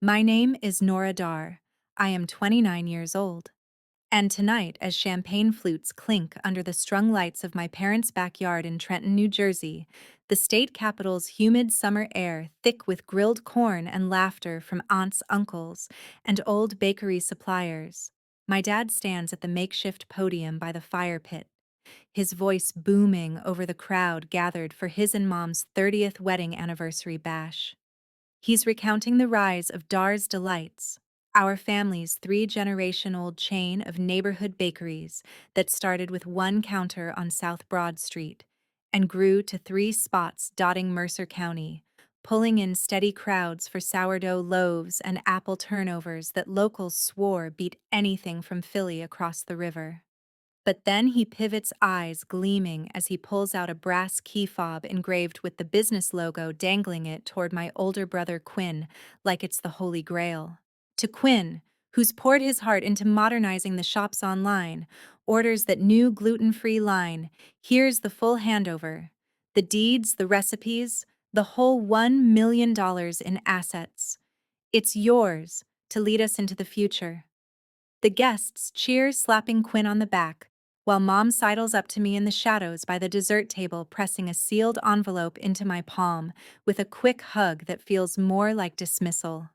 My name is Nora. I am 29 years old. And tonight, as champagne flutes clink under the strung lights of my parents' backyard in Trenton, New Jersey, the state capital's humid summer air thick with grilled corn and laughter from aunts, uncles, and old bakery suppliers, my dad stands at the makeshift podium by the fire pit, his voice booming over the crowd gathered for his and Mom's 30th wedding anniversary bash. He's recounting the rise of Dar's Delights, our family's three-generation-old chain of neighborhood bakeries that started with one counter on South Broad Street and grew to three spots dotting Mercer County, pulling in steady crowds for sourdough loaves and apple turnovers that locals swore beat anything from Philly across the river. But then he pivots, eyes gleaming as he pulls out a brass key fob engraved with the business logo, dangling it toward my older brother Quinn like it's the Holy Grail. To Quinn, who's poured his heart into modernizing the shops online, orders that new gluten-free line, here's the full handover. The deeds, the recipes, the whole $1 million in assets. It's yours to lead us into the future. The guests cheer, slapping Quinn on the back, while Mom sidles up to me in the shadows by the dessert table, pressing a sealed envelope into my palm with a quick hug that feels more like dismissal.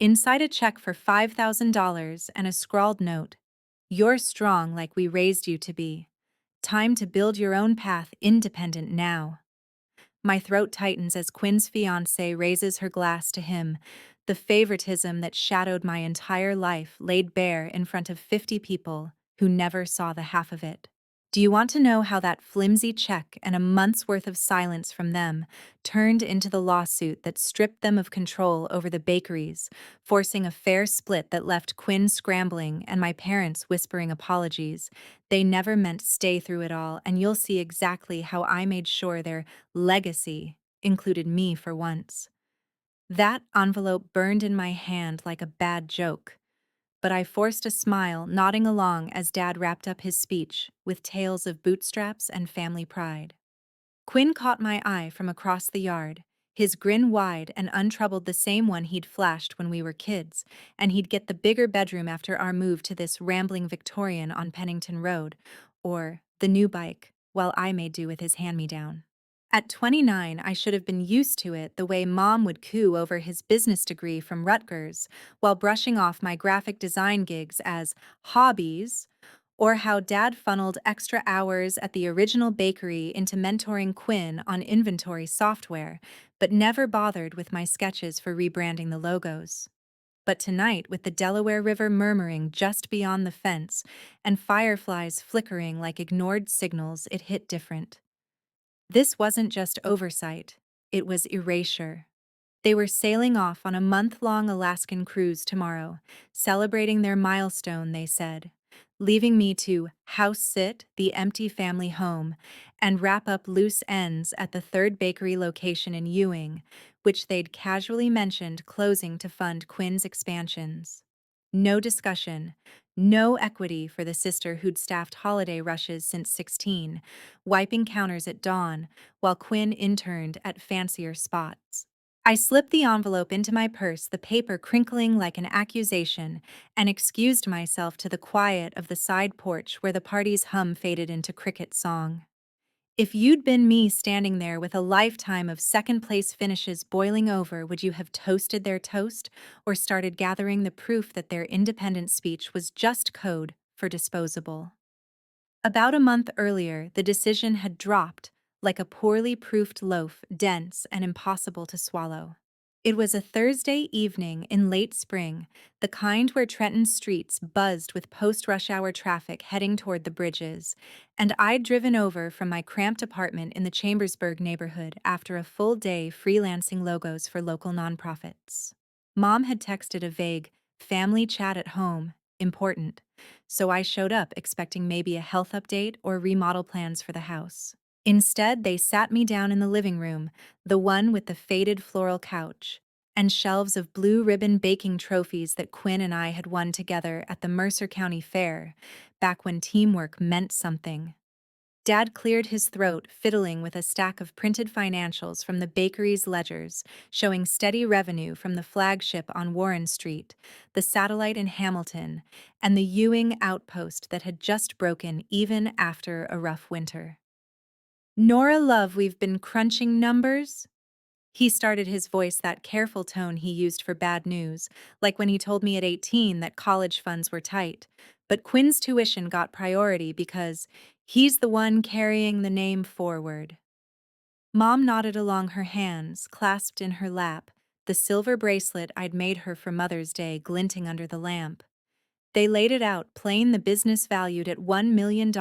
Inside a check for $5,000 and a scrawled note, "You're strong like we raised you to be. Time to build your own path, independent now." My throat tightens as Quinn's fiancée raises her glass to him, the favoritism that shadowed my entire life laid bare in front of 50 people who never saw the half of it. Do you want to know how that flimsy check and a month's worth of silence from them turned into the lawsuit that stripped them of control over the bakeries, forcing a fair split that left Quinn scrambling and my parents whispering apologies? They never meant stay through it all, and you'll see exactly how I made sure their legacy included me for once. That envelope burned in my hand like a bad joke, but I forced a smile, nodding along as Dad wrapped up his speech with tales of bootstraps and family pride. Quinn caught my eye from across the yard, his grin wide and untroubled, the same one he'd flashed when we were kids, and he'd get the bigger bedroom after our move to this rambling Victorian on Pennington Road, or the new bike, while I made do with his hand-me-down. At 29, I should have been used to it the way Mom would coo over his business degree from Rutgers while brushing off my graphic design gigs as hobbies, or how Dad funneled extra hours at the original bakery into mentoring Quinn on inventory software, but never bothered with my sketches for rebranding the logos. But tonight, with the Delaware River murmuring just beyond the fence and fireflies flickering like ignored signals, it hit different. This wasn't just oversight, it was erasure. They were sailing off on a month-long Alaskan cruise tomorrow, celebrating their milestone, they said, leaving me to house-sit the empty family home and wrap up loose ends at the third bakery location in Ewing, which they'd casually mentioned closing to fund Quinn's expansions. No discussion, no equity for the sister who'd staffed holiday rushes since 16, wiping counters at dawn while Quinn interned at fancier spots. I slipped the envelope into my purse, the paper crinkling like an accusation, and excused myself to the quiet of the side porch where the party's hum faded into cricket song. If you'd been me standing there with a lifetime of second-place finishes boiling over, would you have toasted their toast or started gathering the proof that their independent speech was just code for disposable? About a month earlier, the decision had dropped, like a poorly proofed loaf, dense and impossible to swallow. It was a Thursday evening in late spring, the kind where Trenton's streets buzzed with post-rush hour traffic heading toward the bridges, and I'd driven over from my cramped apartment in the Chambersburg neighborhood after a full day freelancing logos for local nonprofits. Mom had texted a vague, "family chat at home, important," so I showed up expecting maybe a health update or remodel plans for the house. Instead, they sat me down in the living room, the one with the faded floral couch, and shelves of blue ribbon baking trophies that Quinn and I had won together at the Mercer County Fair, back when teamwork meant something. Dad cleared his throat, fiddling with a stack of printed financials from the bakery's ledgers, showing steady revenue from the flagship on Warren Street, the satellite in Hamilton, and the Ewing outpost that had just broken even after a rough winter. Nora, love, we've been crunching numbers. He started, his voice that careful tone he used for bad news, like when he told me at 18 that college funds were tight. But Quinn's tuition got priority because he's the one carrying the name forward. Mom nodded along her hands, clasped in her lap, the silver bracelet I'd made her for Mother's Day glinting under the lamp. They laid it out plain, the business valued at $1 million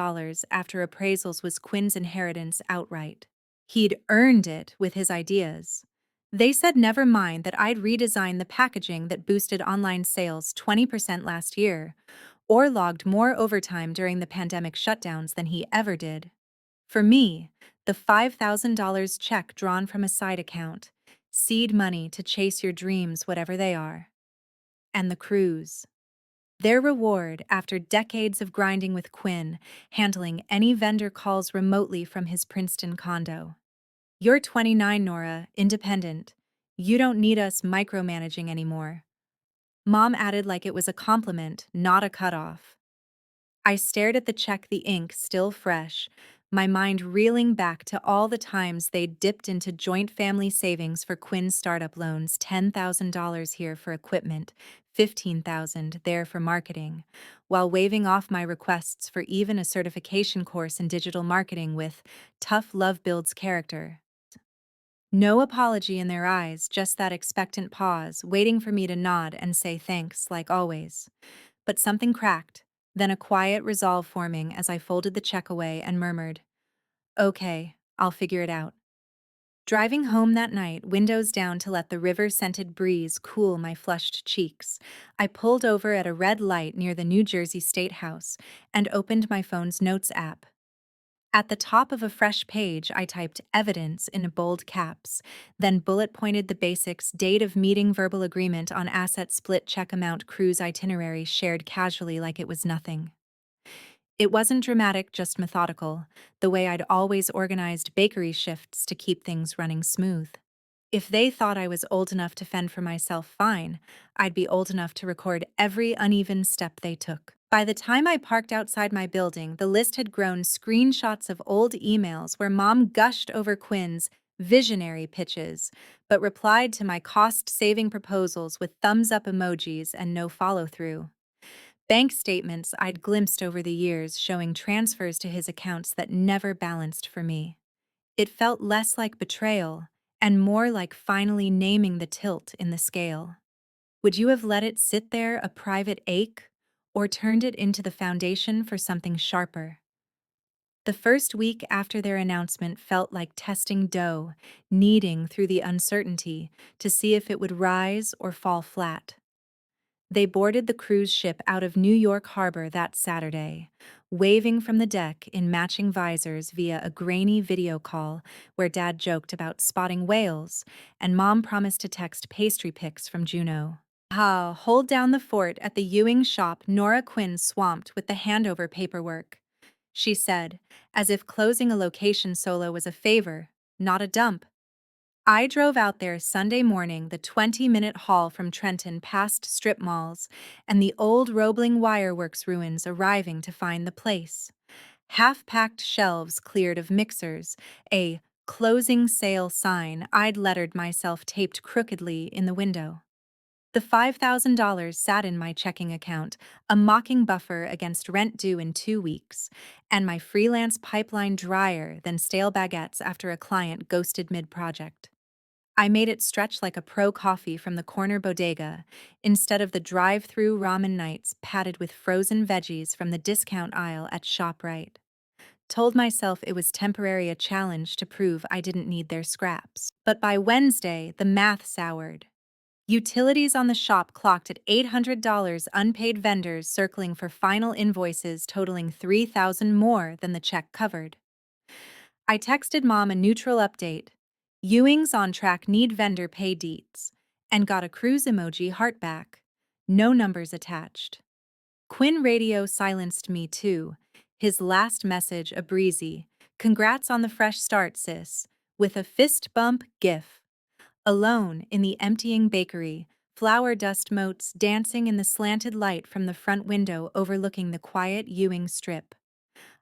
after appraisals was Quinn's inheritance outright. He'd earned it with his ideas. They said never mind that I'd redesigned the packaging that boosted online sales 20% last year, or logged more overtime during the pandemic shutdowns than he ever did. For me, the $5,000 check drawn from a side account, seed money to chase your dreams, whatever they are. And the cruise. Their reward after decades of grinding with Quinn, handling any vendor calls remotely from his Princeton condo. You're 29, Nora, independent. You don't need us micromanaging anymore. Mom added like it was a compliment, not a cutoff. I stared at the check, the ink still fresh, my mind reeling back to all the times they'd dipped into joint family savings for Quinn's startup loans, $10,000 here for equipment, $15,000 there for marketing, while waving off my requests for even a certification course in digital marketing with tough love builds character. No apology in their eyes, just that expectant pause, waiting for me to nod and say thanks, like always. But something cracked, then a quiet resolve forming as I folded the check away and murmured, "Okay, I'll figure it out." Driving home that night, windows down to let the river-scented breeze cool my flushed cheeks, I pulled over at a red light near the New Jersey State House and opened my phone's notes app. At the top of a fresh page, I typed evidence in bold caps, then bullet pointed the basics: date of meeting, verbal agreement on asset split, check amount, cruise itinerary shared casually like it was nothing. It wasn't dramatic, just methodical, the way I'd always organized bakery shifts to keep things running smooth. If they thought I was old enough to fend for myself, fine, I'd be old enough to record every uneven step they took. By the time I parked outside my building, the list had grown: screenshots of old emails where Mom gushed over Quinn's visionary pitches, but replied to my cost-saving proposals with thumbs-up emojis and no follow-through. Bank statements I'd glimpsed over the years showing transfers to his accounts that never balanced for me. It felt less like betrayal and more like finally naming the tilt in the scale. Would you have let it sit there, a private ache, or turned it into the foundation for something sharper? The first week after their announcement felt like testing dough, kneading through the uncertainty to see if it would rise or fall flat. They boarded the cruise ship out of New York Harbor that Saturday, waving from the deck in matching visors via a grainy video call where Dad joked about spotting whales and Mom promised to text pastry pics from Juneau. Hold down the fort at the Ewing shop, Nora Quinn swamped with the handover paperwork, she said, as if closing a location solo was a favor, not a dump. I drove out there Sunday morning, the 20-minute haul from Trenton past strip malls and the old Roebling Wireworks ruins, arriving to find the place. Half-packed shelves cleared of mixers, a closing sale sign I'd lettered myself taped crookedly in the window. The $5,000 sat in my checking account, a mocking buffer against rent due in 2 weeks, and my freelance pipeline drier than stale baguettes after a client ghosted mid-project. I made it stretch like a pro coffee from the corner bodega, instead of the drive-through ramen nights padded with frozen veggies from the discount aisle at ShopRite. Told myself it was temporary, a challenge to prove I didn't need their scraps. But by Wednesday, the math soured. Utilities on the shop clocked at $800, unpaid vendors circling for final invoices totaling $3,000 more than the check covered. I texted Mom a neutral update: Ewing's on track, need vendor pay deets, and got a cruise emoji heart back. No numbers attached. Quinn radio silenced me too, his last message a breezy, Congrats on the fresh start, sis. With a fist bump gif. Alone in the emptying bakery, flour dust motes dancing in the slanted light from the front window overlooking the quiet Ewing strip.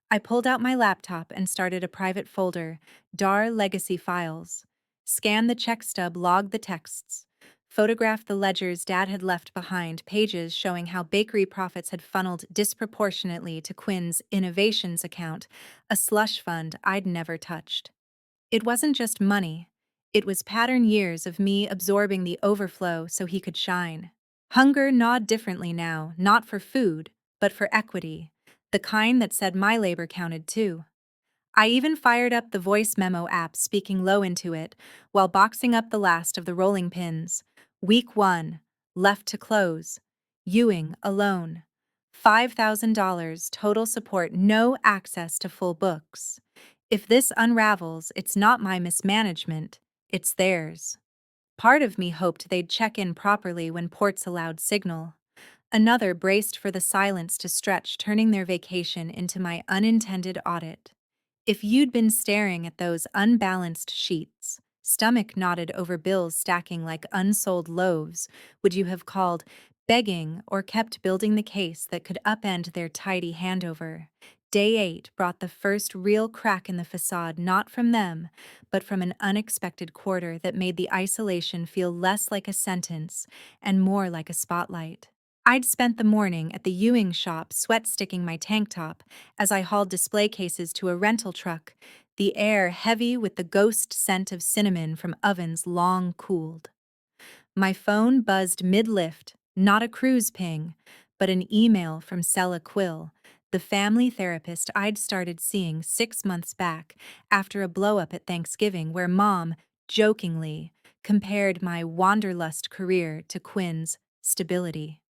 I pulled out my laptop and started a private folder, DAR Legacy Files. Scanned the check stub, logged the texts. Photographed the ledgers Dad had left behind, pages showing how bakery profits had funneled disproportionately to Quinn's Innovations account, a slush fund I'd never touched. It wasn't just money. It was pattern years of me absorbing the overflow so he could shine. Hunger gnawed differently now, not for food, but for equity, the kind that said my labor counted too. I even fired up the voice memo app, speaking low into it, while boxing up the last of the rolling pins. Week 1, left to close. Ewing, alone. $5,000 total support, no access to full books. If this unravels, it's not my mismanagement, it's theirs. Part of me hoped they'd check in properly when ports allowed signal. Another braced for the silence to stretch, turning their vacation into my unintended audit. If you'd been staring at those unbalanced sheets, stomach knotted over bills stacking like unsold loaves, would you have called, begging, or kept building the case that could upend their tidy handover? Day 8 brought the first real crack in the facade, not from them, but from an unexpected quarter that made the isolation feel less like a sentence and more like a spotlight. I'd spent the morning at the Ewing shop sweat sticking my tank top as I hauled display cases to a rental truck, the air heavy with the ghost scent of cinnamon from ovens long cooled. My phone buzzed mid-lift, not a cruise ping, but an email from Sella Quill, the family therapist I'd started seeing 6 months back after a blow-up at Thanksgiving where Mom, jokingly, compared my wanderlust career to Quinn's stability.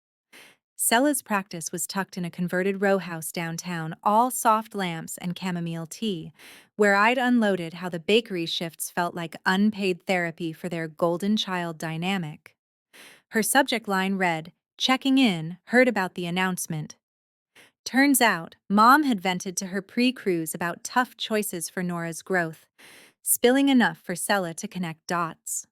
Sella's practice was tucked in a converted row house downtown, all soft lamps and chamomile tea, where I'd unloaded how the bakery shifts felt like unpaid therapy for their golden child dynamic. Her subject line read, "Checking in, heard about the announcement." Turns out, Mom had vented to her pre-cruise about tough choices for Nora's growth, spilling enough for Sella to connect dots.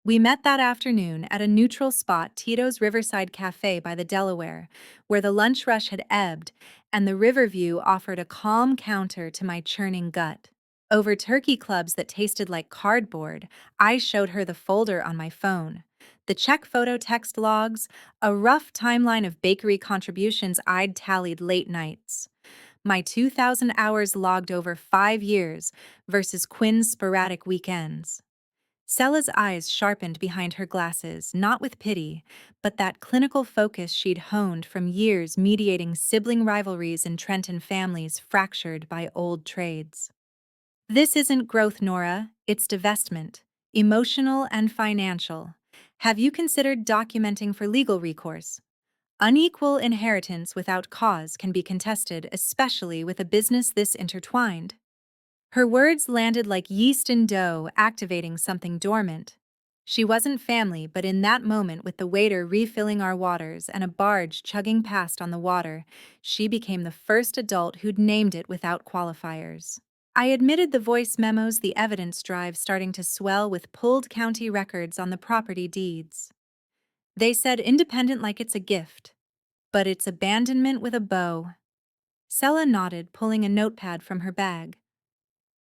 We met that afternoon at a neutral spot, Tito's Riverside Cafe by the Delaware, where the lunch rush had ebbed and the river view offered a calm counter to my churning gut. Over turkey clubs that tasted like cardboard, I showed her the folder on my phone. The check photo text logs, a rough timeline of bakery contributions I'd tallied late nights. My 2,000 hours logged over 5 years versus Quinn's sporadic weekends. Sella's eyes sharpened behind her glasses, not with pity, but that clinical focus she'd honed from years mediating sibling rivalries in Trenton families fractured by old trades. This isn't growth, Nora, it's divestment, emotional and financial. Have you considered documenting for legal recourse? Unequal inheritance without cause can be contested, especially with a business this intertwined. Her words landed like yeast in dough, activating something dormant. She wasn't family, but in that moment, with the waiter refilling our waters and a barge chugging past on the water, she became the first adult who'd named it without qualifiers. I admitted the voice memos, the evidence drive starting to swell with pulled county records on the property deeds. They said independent like it's a gift, but it's abandonment with a bow. Sella nodded, pulling a notepad from her bag.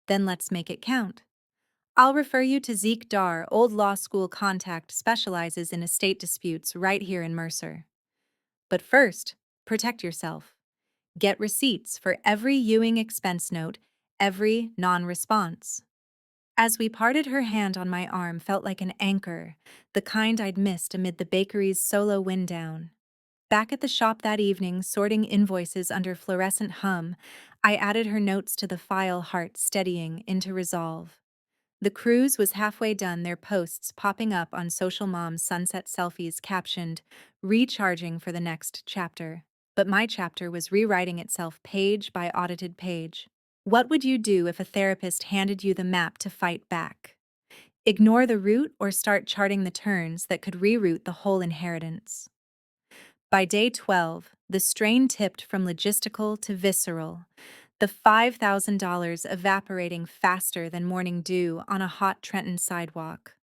Then let's make it count. I'll refer you to Zeke Dar, old law school contact, specializes in estate disputes right here in Mercer. But first, protect yourself. Get receipts for every Ewing expense note, every non-response. As we parted, her hand on my arm felt like an anchor, the kind I'd missed amid the bakery's solo wind down. Back at the shop that evening, sorting invoices under fluorescent hum, I added her notes to the file, heart steadying into resolve. The cruise was halfway done, their posts popping up on Social Mom's sunset selfies captioned, "Recharging for the next chapter." But my chapter was rewriting itself page by audited page. What would you do if a therapist handed you the map to fight back? Ignore the route or start charting the turns that could reroute the whole inheritance? By day 12, the strain tipped from logistical to visceral. the $5,000 evaporating faster than morning dew on a hot Trenton sidewalk.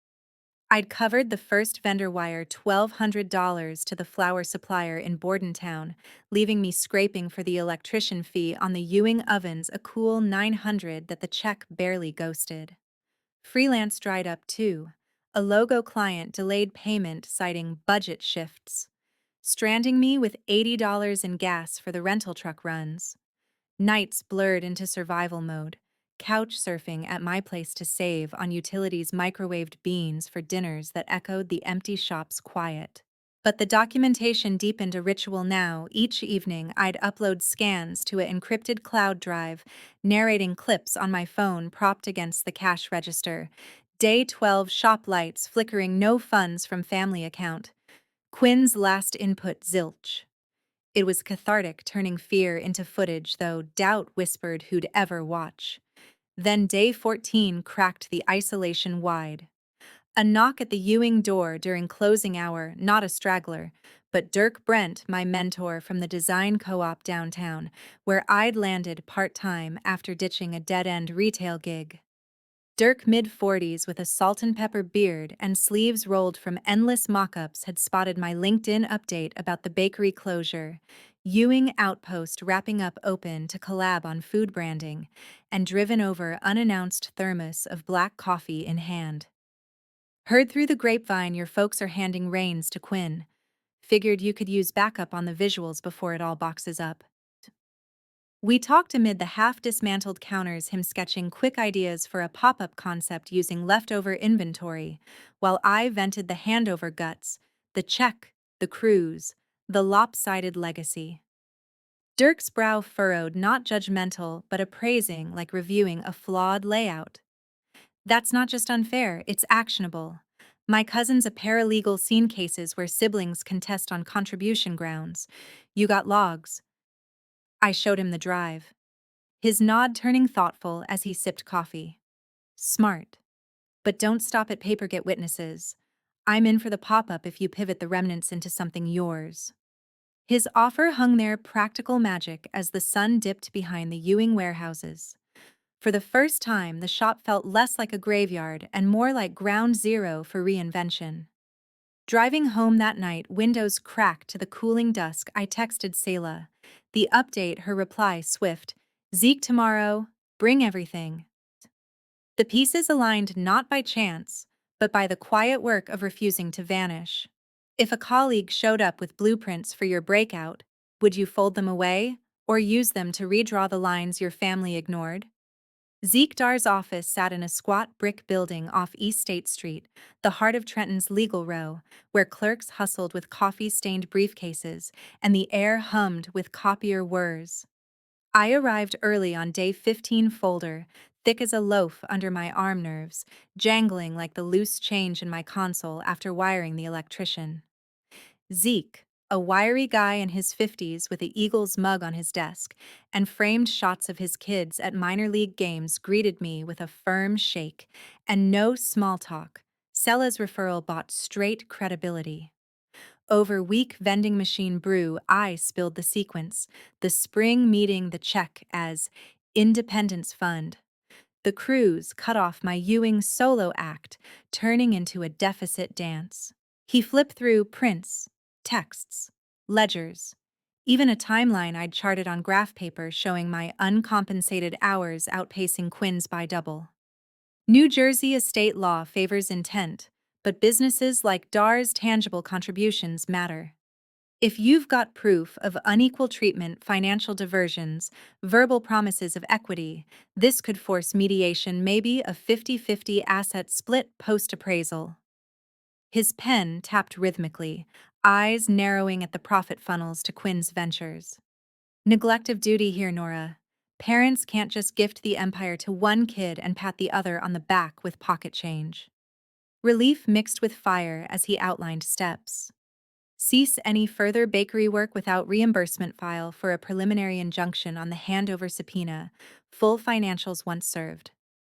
I'd covered the first vendor wire $1,200 to the flour supplier in Bordentown, leaving me scraping for the electrician fee on the Ewing ovens a cool $900 that the check barely ghosted. Freelance dried up too. A logo client delayed payment citing budget shifts, stranding me with $80 in gas for the rental truck runs. Nights blurred into survival mode, couch surfing at my place to save on utilities' microwaved beans for dinners that echoed the empty shop's quiet. But the documentation deepened a ritual now. Each evening, I'd upload scans to an encrypted cloud drive, narrating clips on my phone propped against the cash register. Day 12 shop lights flickering, no funds from family account. Quinn's last input zilch. It was cathartic, turning fear into footage, though doubt whispered who'd ever watch. Then day 14 cracked the isolation wide. A knock at the Ewing door during closing hour, not a straggler, but Dirk Brent, my mentor from the design co-op downtown, where I'd landed part-time after ditching a dead-end retail gig. Dirk, mid-40s with a salt-and-pepper beard and sleeves rolled from endless mock-ups, had spotted my LinkedIn update about the bakery closure, Ewing Outpost wrapping up open to collab on food branding, and driven over unannounced thermos of black coffee in hand. Heard through the grapevine your folks are handing reins to Quinn. Figured you could use backup on the visuals before it all boxes up. We talked amid the half-dismantled counters, him sketching quick ideas for a pop-up concept using leftover inventory, while I vented the handover guts, the check, the cruise, the lopsided legacy. Dirk's brow furrowed, not judgmental, but appraising, like reviewing a flawed layout. That's not just unfair, it's actionable. My cousin's a paralegal, seen cases where siblings contest on contribution grounds. You got logs. I showed him the drive, his nod turning thoughtful as he sipped coffee. Smart. But don't stop at paper, get witnesses. I'm in for the pop-up if you pivot the remnants into something yours. His offer hung there, practical magic, as the sun dipped behind the Ewing warehouses. For the first time, the shop felt less like a graveyard and more like ground zero for reinvention. Driving home that night, windows cracked to the cooling dusk, I texted Selah. The update, her reply swift: Zeke tomorrow, bring everything. The pieces aligned not by chance, but by the quiet work of refusing to vanish. If a colleague showed up with blueprints for your breakout, would you fold them away or use them to redraw the lines your family ignored? Zeke Dar's office sat in a squat brick building off East State Street, the heart of Trenton's legal row, where clerks hustled with coffee-stained briefcases and the air hummed with copier whirs. I arrived early on day 15, folder, thick as a loaf under my arm nerves, jangling like the loose change in my console after wiring the electrician. Zeke, a wiry guy in his 50s with the Eagles mug on his desk and framed shots of his kids at minor league games, greeted me with a firm shake and no small talk. Selah's referral bought straight credibility. Over weak vending machine brew, I spilled the sequence, the spring meeting the check as Independence Fund. The cruise cut off my Ewing solo act, turning into a deficit dance. He flipped through prints, texts, ledgers, even a timeline I'd charted on graph paper showing my uncompensated hours outpacing Quinn's by double. New Jersey estate law favors intent, but businesses like Dar's tangible contributions matter. If you've got proof of unequal treatment, financial diversions, verbal promises of equity, this could force mediation, maybe a 50-50 asset split post-appraisal. His pen tapped rhythmically, eyes narrowing at the profit funnels to Quinn's ventures. Neglect of duty here, Nora. Parents can't just gift the empire to one kid and pat the other on the back with pocket change. Relief mixed with fire as he outlined steps. Cease any further bakery work without reimbursement, file for a preliminary injunction on the handover subpoena, full financials once served.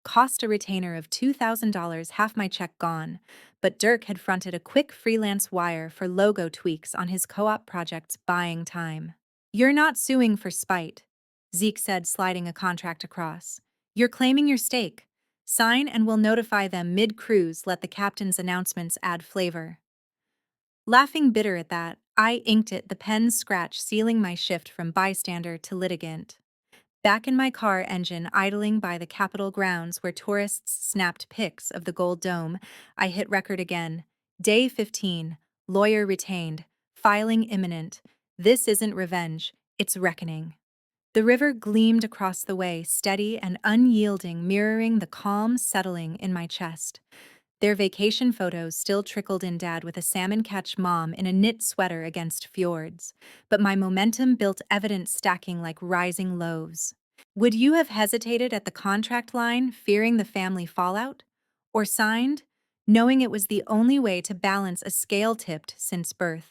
Cost a retainer of $2,000, half my check gone, but Dirk had fronted a quick freelance wire for logo tweaks on his co-op project's, buying time. You're not suing for spite. Zeke said, sliding a contract across. You're claiming your stake. Sign and we'll notify them mid-cruise, let the captain's announcements add flavor. Laughing bitter at that, I inked it, the pen's scratch sealing my shift from bystander to litigant. Back in my car engine idling by the Capitol grounds where tourists snapped pics of the Gold Dome, I hit record again. Day 15. Lawyer retained. Filing imminent. This isn't revenge, it's reckoning. The river gleamed across the way, steady and unyielding, mirroring the calm settling in my chest. Their vacation photos still trickled in, dad with a salmon catch, mom in a knit sweater against fjords. But my momentum built, evidence stacking like rising loaves. Would you have hesitated at the contract line, fearing the family fallout? Or signed, knowing it was the only way to balance a scale tipped since birth?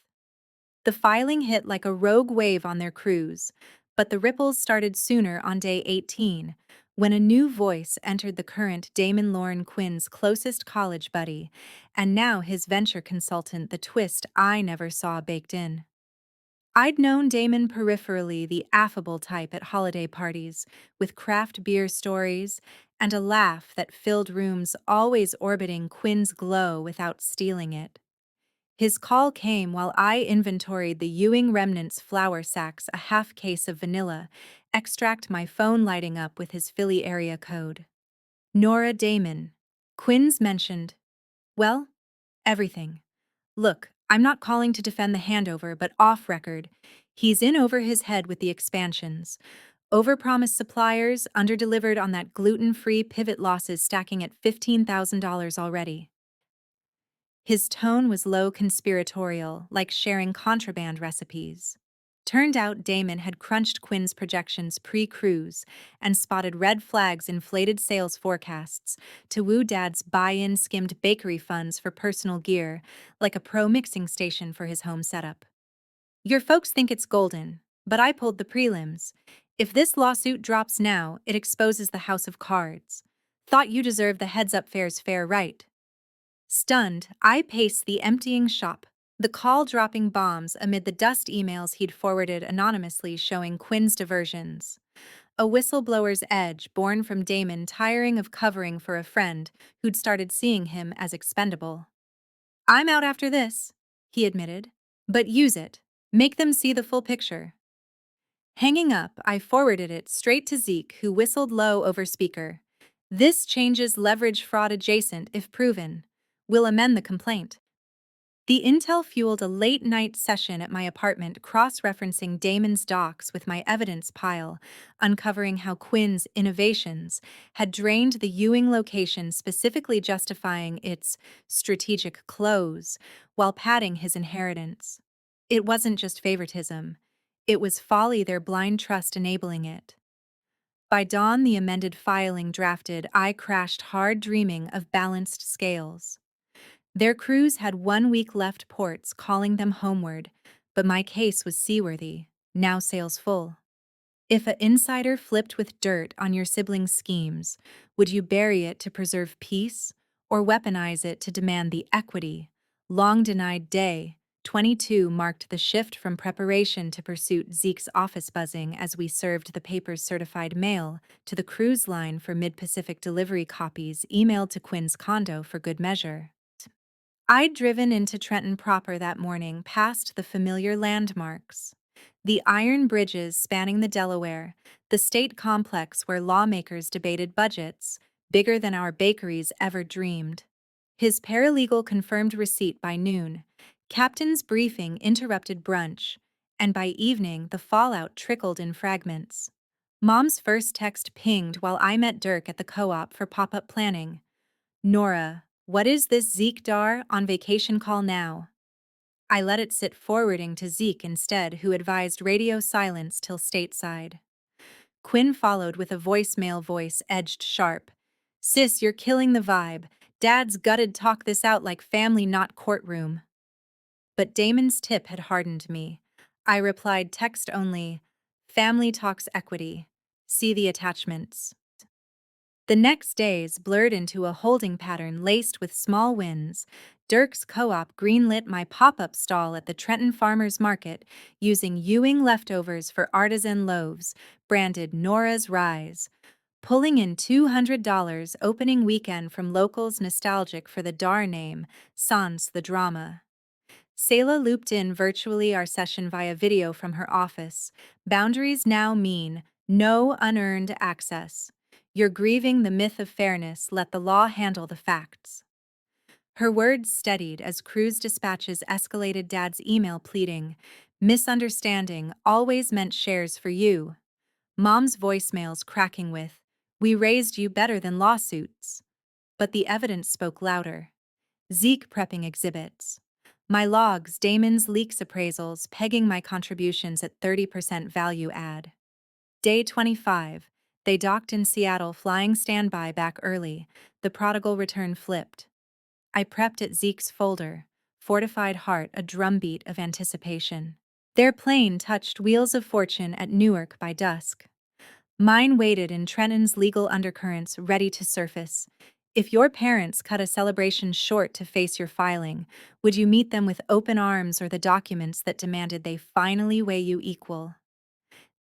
The filing hit like a rogue wave on their cruise, but the ripples started sooner, on day 18, when a new voice entered the current, Damon Lauren Quinn's closest college buddy, and now his venture consultant, the twist I never saw baked in. I'd known Damon peripherally, the affable type at holiday parties, with craft beer stories and a laugh that filled rooms, always orbiting Quinn's glow without stealing it. His call came while I inventoried the Ewing Remnants flour sacks, a half case of vanilla extract, my phone lighting up with his Philly area code. Nora Damon. Quinn's mentioned. Well, everything. Look, I'm not calling to defend the handover, but off record, he's in over his head with the expansions. Overpromised suppliers, underdelivered on that gluten-free pivot, losses stacking at $15,000 already. His tone was low, conspiratorial, like sharing contraband recipes. Turned out Damon had crunched Quinn's projections pre-cruise and spotted red flags, inflated sales forecasts to woo dad's buy-in, skimmed bakery funds for personal gear, like a pro mixing station for his home setup. Your folks think it's golden, but I pulled the prelims. If this lawsuit drops now, it exposes the house of cards. Thought you deserved the heads-up, fair, right? Stunned, I paced the emptying shop, the call dropping bombs amid the dust emails he'd forwarded anonymously showing Quinn's diversions. A whistleblower's edge born from Damon tiring of covering for a friend who'd started seeing him as expendable. I'm out after this, he admitted. But use it. Make them see the full picture. Hanging up, I forwarded it straight to Zeke, who whistled low over speaker. This changes leverage fraud adjacent if proven. We'll amend the complaint. The intel fueled a late-night session at my apartment, cross-referencing Damon's docs with my evidence pile, uncovering how Quinn's innovations had drained the Ewing location, specifically justifying its strategic close while padding his inheritance. It wasn't just favoritism. It was folly, their blind trust enabling it. By dawn, the amended filing drafted, I crashed hard, dreaming of balanced scales. Their crews had 1 week left, ports calling them homeward, but my case was seaworthy, now sails full. If an insider flipped with dirt on your siblings' schemes, would you bury it to preserve peace, or weaponize it to demand the equity? Long denied. Day 22 marked the shift from preparation to pursuit, Zeke's office buzzing as we served the paper's certified mail to the cruise line for mid-Pacific delivery, copies emailed to Quinn's condo for good measure. I'd driven into Trenton proper that morning, past the familiar landmarks. The iron bridges spanning the Delaware, the state complex where lawmakers debated budgets, bigger than our bakeries ever dreamed. His paralegal confirmed receipt by noon. Captain's briefing interrupted brunch, and by evening the fallout trickled in fragments. Mom's first text pinged while I met Dirk at the co-op for pop-up planning. Nora, what is this? Zeke Dar on vacation call now. I let it sit, forwarding to Zeke instead, who advised radio silence till stateside. Quinn followed with a voicemail, voice edged sharp. Sis, you're killing the vibe. Dad's gutted, talk this out like family, not courtroom. But Damon's tip had hardened me. I replied, text only. Family talks equity. See the attachments. The next days blurred into a holding pattern laced with small wins. Dirk's Co-op greenlit my pop-up stall at the Trenton Farmers Market using Ewing leftovers for artisan loaves, branded Nora's Rise, pulling in $200 opening weekend from locals nostalgic for the Dar name, sans the drama. Selah looped in virtually our session via video from her office. Boundaries now mean no unearned access. You're grieving the myth of fairness, let the law handle the facts. Her words steadied as Crew's dispatches escalated Dad's email pleading, misunderstanding always meant shares for you. Mom's voicemails cracking with, we raised you better than lawsuits. But the evidence spoke louder. Zeke prepping exhibits. My logs, Damon's leaks appraisals, pegging my contributions at 30% value add. Day 25. They docked in Seattle, flying standby back early. The prodigal return flipped. I prepped at Zeke's folder, fortified heart a drumbeat of anticipation. Their plane touched Wheels of Fortune at Newark by dusk. Mine waited in Trenton's legal undercurrents, ready to surface. If your parents cut a celebration short to face your filing, would you meet them with open arms or the documents that demanded they finally weigh you equal?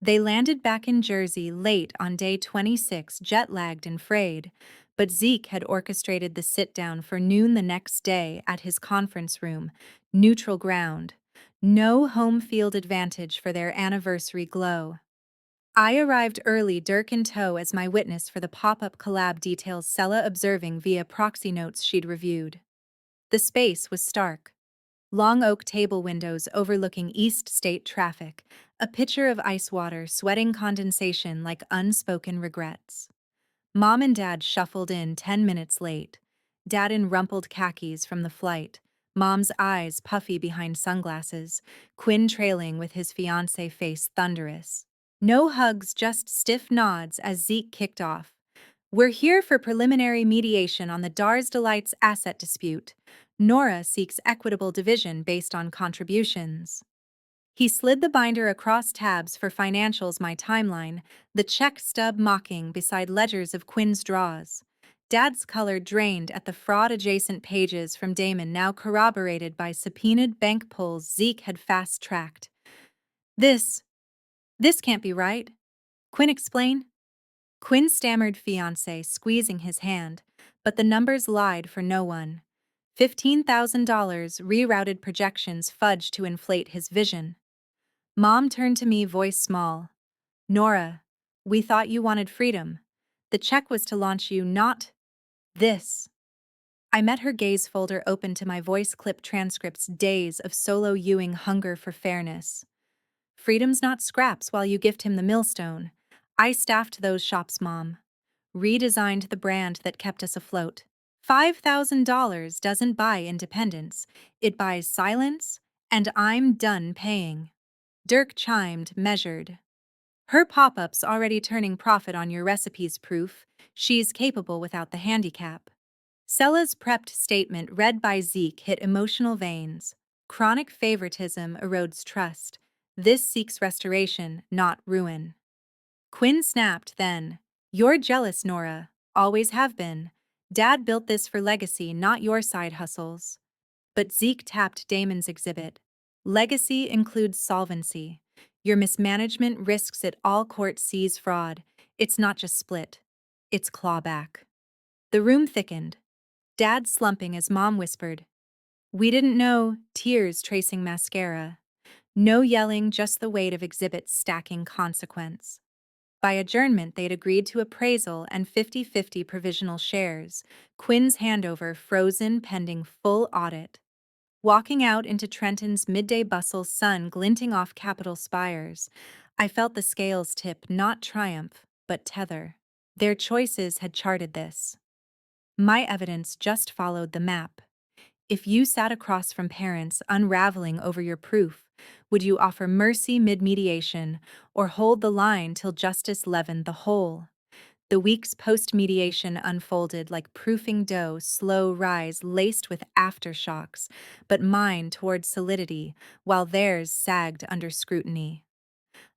They landed back in Jersey late on day 26, jet-lagged and frayed, but Zeke had orchestrated the sit-down for noon the next day at his conference room, neutral ground. No home field advantage for their anniversary glow. I arrived early, Dirk in tow as my witness for the pop-up collab, details Selah observing via proxy notes she'd reviewed. The space was stark. Long oak table windows overlooking East State traffic, a pitcher of ice water sweating condensation like unspoken regrets. Mom and Dad shuffled in 10 minutes late. Dad in rumpled khakis from the flight, Mom's eyes puffy behind sunglasses, Quinn trailing with his fiancé face thunderous. No hugs, just stiff nods as Zeke kicked off. We're here for preliminary mediation on the Dar's Delight's asset dispute. Nora seeks equitable division based on contributions. He slid the binder across tabs for financials, my timeline, the check stub mocking beside ledgers of Quinn's draws. Dad's color drained at the fraud-adjacent pages from Damon, now corroborated by subpoenaed bank pulls Zeke had fast-tracked. This can't be right. Quinn, explain. Quinn stammered, fiancé, squeezing his hand, but the numbers lied for no one. $15,000, rerouted projections fudged to inflate his vision. Mom turned to me, voice small. Nora, we thought you wanted freedom. The check was to launch you, not this. I met her gaze, folder open to my voice clip transcripts, days of solo Ewing hunger for fairness. Freedom's not scraps while you gift him the millstone. I staffed those shops, Mom. Redesigned the brand that kept us afloat. $5,000 doesn't buy independence. It buys silence, and I'm done paying. Dirk chimed, measured. Her pop-up's already turning profit on your recipes, proof she's capable without the handicap. Selah's prepped statement read by Zeke hit emotional veins. Chronic favoritism erodes trust. This seeks restoration, not ruin. Quinn snapped then. You're jealous, Nora. Always have been. Dad built this for legacy, not your side hustles. But Zeke tapped Damon's exhibit. Legacy includes solvency. Your mismanagement risks it all. Court sees fraud. It's not just split. It's clawback. The room thickened. Dad slumping as Mom whispered, we didn't know, tears tracing mascara. No yelling, just the weight of exhibits stacking consequence. By adjournment, they'd agreed to appraisal and 50-50 provisional shares, Quinn's handover frozen pending full audit. Walking out into Trenton's midday bustle, sun glinting off Capitol spires, I felt the scales tip, not triumph, but tether. Their choices had charted this. My evidence just followed the map. If you sat across from parents unraveling over your proof, would you offer mercy mid-mediation or hold the line till justice leavened the whole? The weeks post-mediation unfolded like proofing dough, slow rise laced with aftershocks, but mine toward solidity, while theirs sagged under scrutiny.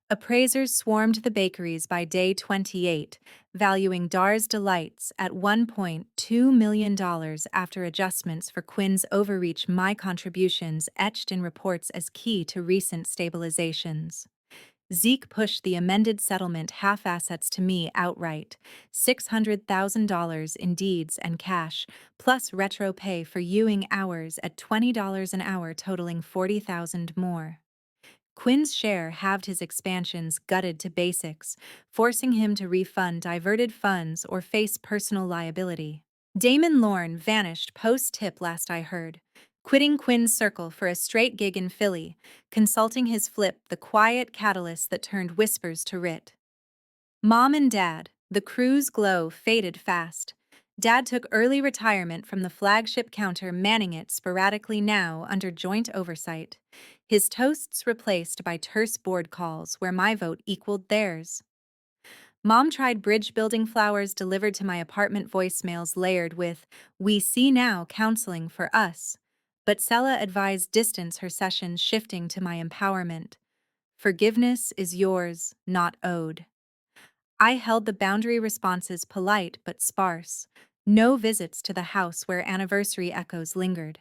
Appraisers swarmed the bakeries by day 28, valuing Dar's delights at $1.2 million after adjustments for Quinn's overreach. My contributions etched in reports as key to recent stabilizations. Zeke pushed the amended settlement half assets to me outright, $600,000 in deeds and cash, plus retro pay for Ewing hours at $20 an hour, totaling $40,000 more. Quinn's share halved his expansions gutted to basics, forcing him to refund diverted funds or face personal liability. Damon Lorne vanished post-tip last I heard, quitting Quinn's circle for a straight gig in Philly, consulting his flip, the quiet catalyst that turned whispers to writ. Mom and Dad, the crew's glow faded fast. Dad took early retirement from the flagship counter, manning it sporadically now under joint oversight, his toasts replaced by terse board calls where my vote equaled theirs. Mom tried bridge building flowers delivered to my apartment, voicemails layered with, "We see now counseling for us." But Sella advised distance, her sessions shifting to my empowerment. Forgiveness is yours, not owed. I held the boundary responses polite but sparse. No visits to the house where anniversary echoes lingered.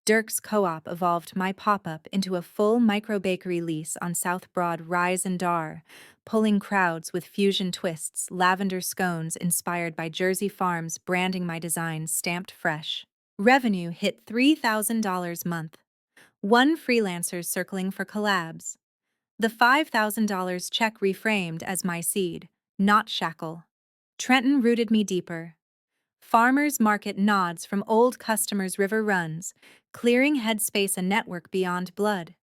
Dirk's Co-op evolved my pop-up into a full micro-bakery lease on South Broad, Rise and Dar, pulling crowds with fusion twists, lavender scones inspired by Jersey Farms, branding my designs stamped fresh. Revenue hit $3,000 month. One freelancer circling for collabs. The $5,000 check reframed as my seed, not shackle. Trenton rooted me deeper. Farmers market nods from old customers, river runs, clearing headspace, a network beyond blood.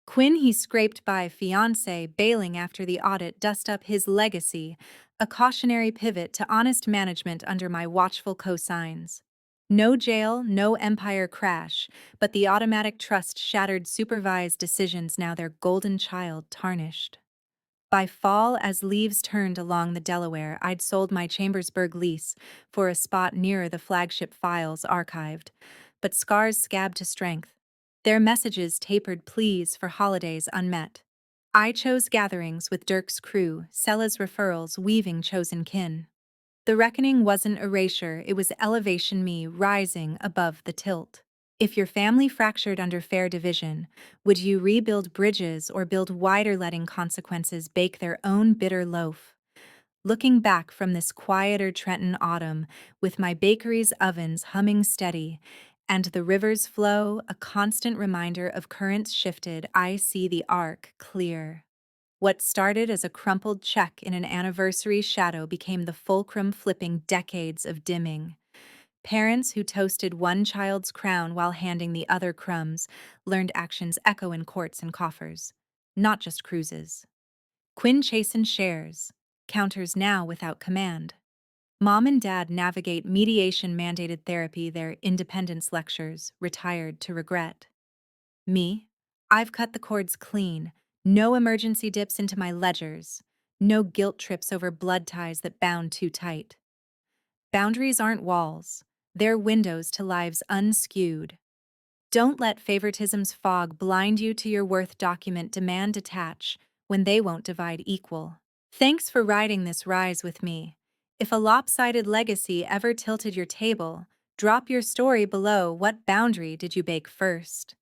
Quinn he scraped by, fiancé bailing after the audit, dust up his legacy, a cautionary pivot to honest management under my watchful cosigns. No jail, no empire crash, but the automatic trust shattered, supervised decisions now their golden child tarnished. By fall, as leaves turned along the Delaware, I'd sold my Chambersburg lease for a spot nearer the flagship files archived, but scars scabbed to strength. Their messages tapered pleas for holidays unmet. I chose gatherings with Dirk's crew, Sella's referrals weaving chosen kin. The reckoning wasn't erasure, it was elevation, me rising above the tilt. If your family fractured under fair division, would you rebuild bridges or build wider, letting consequences bake their own bitter loaf? Looking back from this quieter Trenton autumn, with my bakery's ovens humming steady, and the river's flow a constant reminder of currents shifted, I see the arc clear. What started as a crumpled check in an anniversary shadow became the fulcrum, flipping decades of dimming. Parents who toasted one child's crown while handing the other crumbs learned actions echo in courts and coffers, not just cruises. Quinn chastened shares, counters now without command. Mom and Dad navigate mediation mandated therapy, their independence lectures, retired to regret. Me? I've cut the cords clean, no emergency dips into my ledgers, no guilt trips over blood ties that bound too tight. Boundaries aren't walls, they're windows to lives unskewed. Don't let favoritism's fog blind you to your worth. Document demand detach when they won't divide equal. Thanks for riding this rise with me. If a lopsided legacy ever tilted your table, drop your story below. What boundary did you bake first?